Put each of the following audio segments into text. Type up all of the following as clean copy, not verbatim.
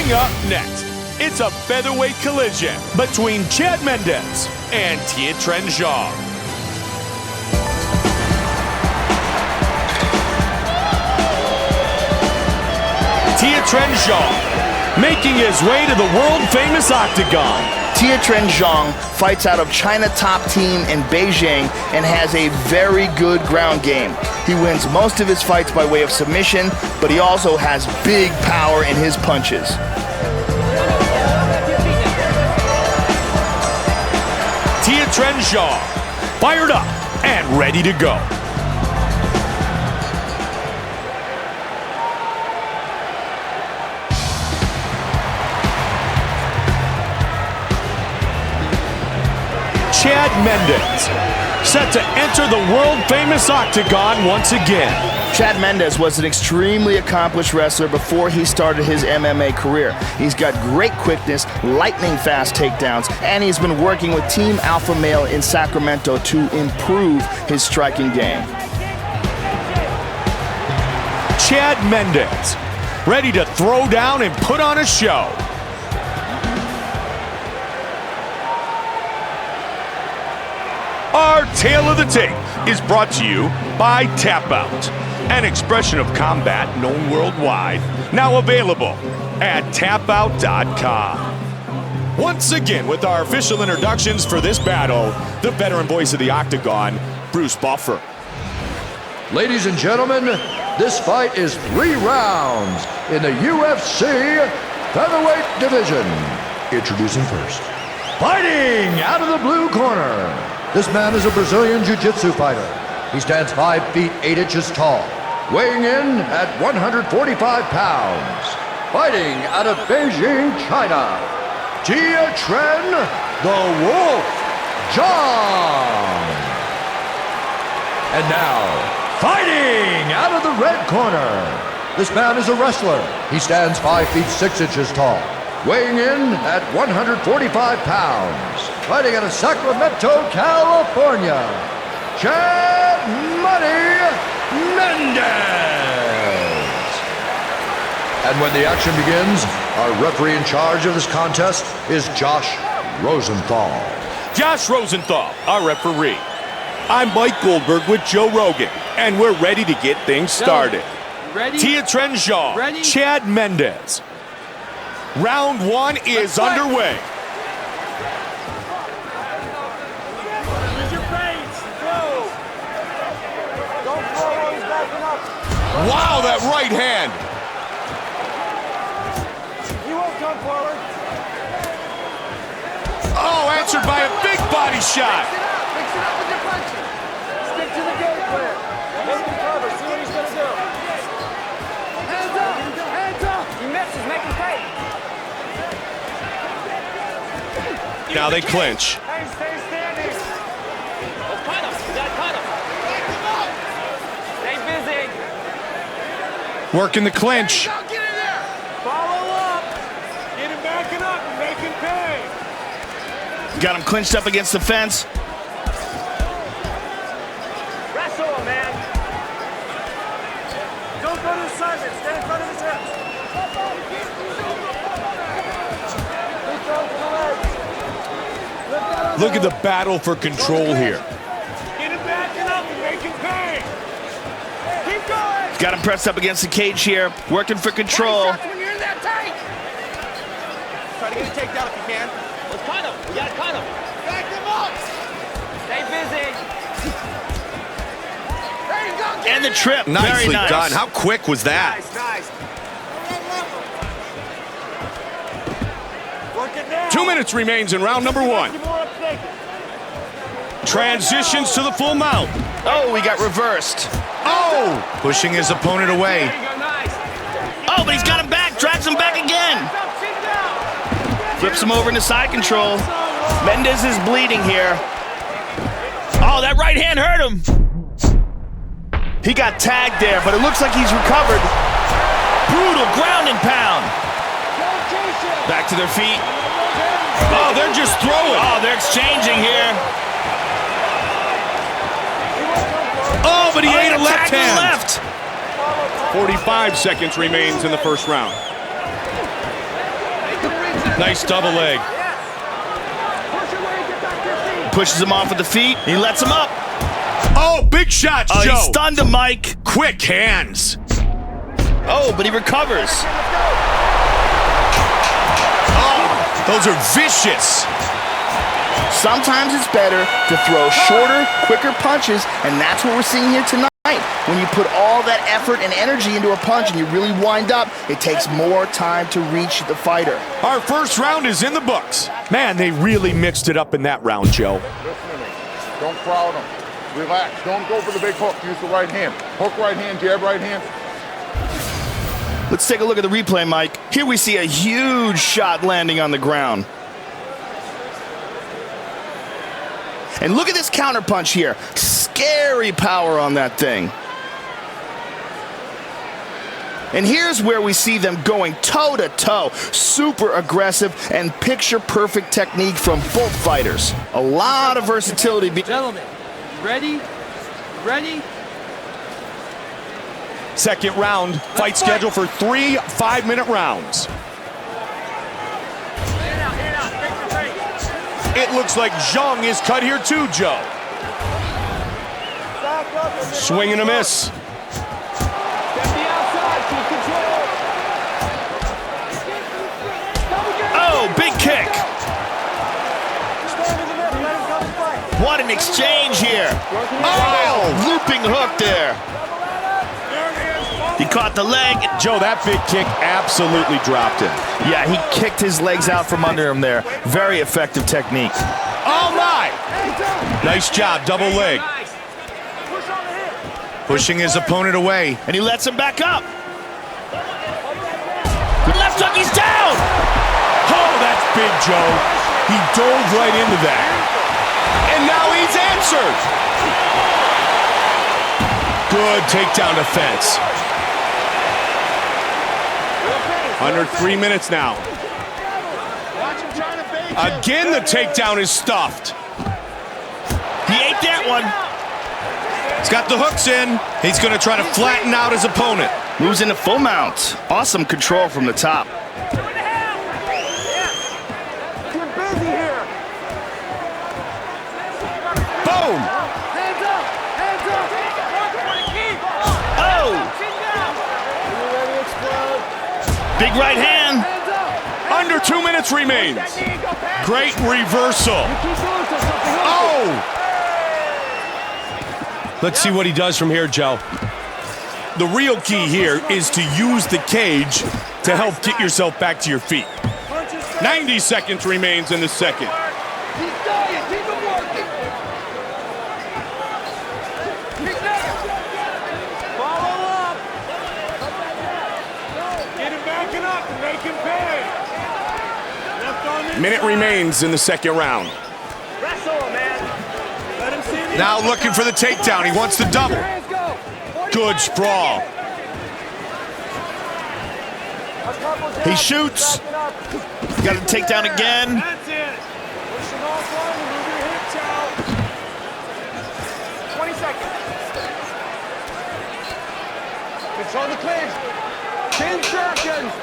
Coming up next, it's a featherweight collision between Chad Mendes and Tiequan Zhang. Tiequan Zhang making his way to the world-famous octagon. Tiequan Zhang fights out of China Top Team in Beijing and has a very good ground game. He wins most of his fights by way of submission, but he also has big power in his punches. Tiequan Zhang, fired up and ready to go. Chad Mendes, set to enter the world-famous octagon once again. Chad Mendes was an extremely accomplished wrestler before he started his MMA career. He's got great quickness, lightning-fast takedowns, and he's been working with Team Alpha Male in Sacramento to improve his striking game. Chad Mendes, ready to throw down and put on a show. Our Tale of the Tape is brought to you by Tap Out, an expression of combat known worldwide, now available at tapout.com. Once again, with our official introductions for this battle, the veteran voice of the Octagon, Bruce Buffer. Ladies and gentlemen, this fight is 3 rounds in the UFC featherweight division. Introducing first, fighting out of the blue corner. This man is a Brazilian jiu-jitsu fighter. He stands 5 feet 8 inches tall, weighing in at 145 pounds. Fighting out of Beijing, China, Tiequan the Wolf Zhang. And now, fighting out of the red corner. This man is a wrestler. He stands 5 feet 6 inches tall, weighing in at 145 pounds. Fighting out of Sacramento, California, Chad Money Mendes. And when the action begins, our referee in charge of this contest is Josh Rosenthal. Josh Rosenthal, our referee. I'm Mike Goldberg with Joe Rogan, and we're ready to get things started. Ready? Tiequan Zhang, Ready? Chad Mendes. Round 1 is underway. Use your face. Go. Don't throw while he's backing up. Wow, that right hand. He won't come forward. Oh, answered by a big body shot. Mix it up with your punches. Stick to the game plan. Make him cover. See what he's going to do. Hands up. Hands up. He misses. Make him pay. Now they clinch. Hey, stay standing. Let's cut him. You gotta cut him. Stay busy. Working the clinch. Get in there. Follow up. Get him backing up and make him pay. Got him clinched up against the fence. Wrestle him, man. Don't go to the side, man. Stay in front of his hips. Big throw to the legs. Look at the battle for control here. Get him backing up and make him pay. Keep going. Got him pressed up against the cage here, working for control. Shots when you're in that tight. Try to get a takedown if you can. Let's cut him. We gotta cut him. Back him up. Stay busy. There you go. Get And the in trip, very Nicely nice. done. How quick was that? there. Nice. Work it now. 2 minutes remains in round number 1. Keep more up naked. Transitions to the full mount. Oh, we got reversed. Oh, pushing his opponent away. There you go. Nice. Oh, but he's got him back, drags him back again. Up, sit down. Flips him over into side control. Mendes is bleeding here. Oh, that right hand hurt him. He got tagged there, but it looks like he's recovered. Brutal ground and pound. Back to their feet. Oh, they're just throwing. Oh, they're exchanging here. Oh, but he ate a left Tagged to the hand. left. 45 seconds remains in the first round. Nice double leg. Pushes him off with the feet. He lets him up. Oh, big shots, Oh, Joe. he stunned him, Mike. Quick hands. Oh, but he recovers. Oh, those are vicious. Sometimes it's better to throw shorter, quicker punches, and that's what we're seeing here tonight. When you put all that effort and energy into a punch and you really wind up, it takes more time to reach the fighter. Our first round is in the books. Man, they really mixed it up in that round, Joe. Listen to me. Don't crowd them. Relax. Don't go for the big hook. Use the right hand. Hook right hand, jab right hand. Let's take a look at the replay, Mike. Here we see a huge shot landing on the ground. And look at this counterpunch here. Scary power on that thing. And here's where we see them going toe-to-toe. Super aggressive and picture-perfect technique from both fighters. A lot of versatility. Gentlemen, ready? Ready? Second round, fight scheduled for 3 5-minute rounds. It looks like Zhang is cut here too, Joe. Swing and a miss. Oh, big kick. What an exchange here. Oh, looping hook there. He caught the leg. Joe, that big kick absolutely dropped him. Yeah, he kicked his legs out from under him there. Very effective technique. Oh my! Nice job, double leg. Pushing his opponent away. And he lets him back up. Left hook, he's down! Oh, that's big, Joe. He dove right into that. And now he's answered. Good takedown defense. Under 3 minutes now. Again, the takedown is stuffed. He ate that one. He's got the hooks in. He's going to try to flatten out his opponent. Moves into full mount. Awesome control from the top. Boom! Oh! Big right hand. Under 2 minutes remains. Great reversal. Oh! Let's see what he does from here, Joe. The real key here is to use the cage to help get yourself back to your feet. 90 seconds remains in the second. Minute remains in the second round. Now looking for the takedown. He wants the double. Good sprawl. He shoots. Got to take down again. That's it. Push him off line and move your hips out. 20 seconds. Control the clinch. 10 seconds.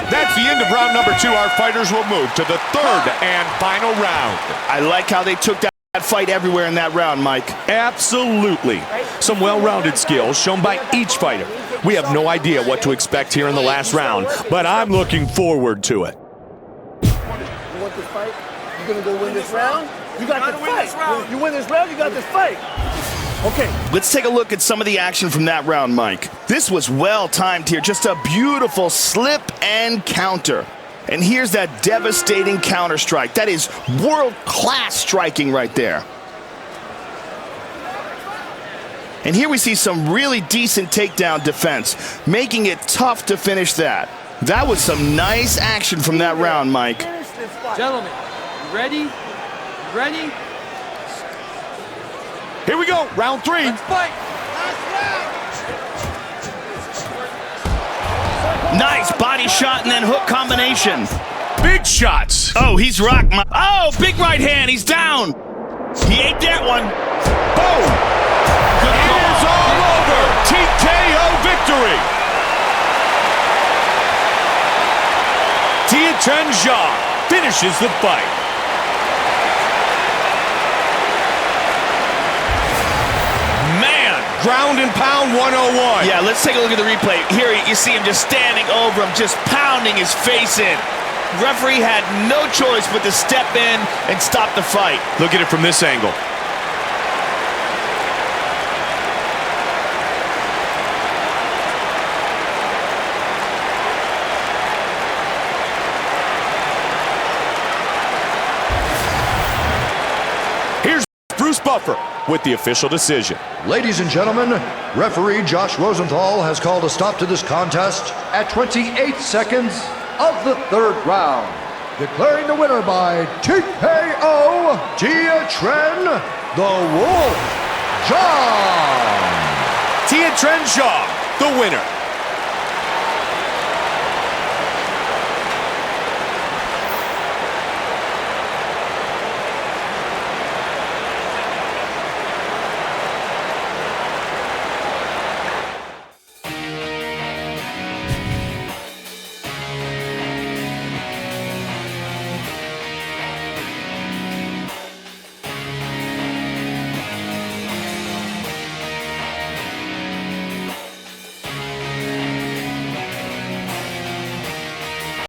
That's the end of round number 2. Our fighters will move to the third and final round. I like how they took that fight everywhere in that round, Mike. Absolutely. Some well-rounded skills shown by each fighter. We have no idea what to expect here in the last round, but I'm looking forward to it. You want this fight? You gonna go win this round? You got this fight. You win this round, you got this fight. Okay. Let's take a look at some of the action from that round, Mike. This was well timed here. Just a beautiful slip and counter. And here's that devastating counter strike. That is world-class striking right there. And here we see some really decent takedown defense, making it tough to finish that. That was some nice action from that round, Mike. Gentlemen, ready? Ready? Here we go, round 3. Let's fight. Nice body shot and then hook combination. Big shots. Oh, he's rocked. Oh, big right hand. He's down. He ate that one. Boom. It is all over. TKO victory. Tiequan Zhang finishes the fight. Man, ground and pound 101. Yeah, let's take a look at the replay. Here you see him just standing over him, just pounding his face in. Referee had no choice but to step in and stop the fight. Look at it from this angle. Here's Bruce Buffer with the official decision. Ladies and gentlemen, referee Josh Rosenthal has called a stop to this contest at 28 seconds of the third round, declaring the winner by TKO Tiequan the Wolf Zhang. Tiequan Zhang, the winner.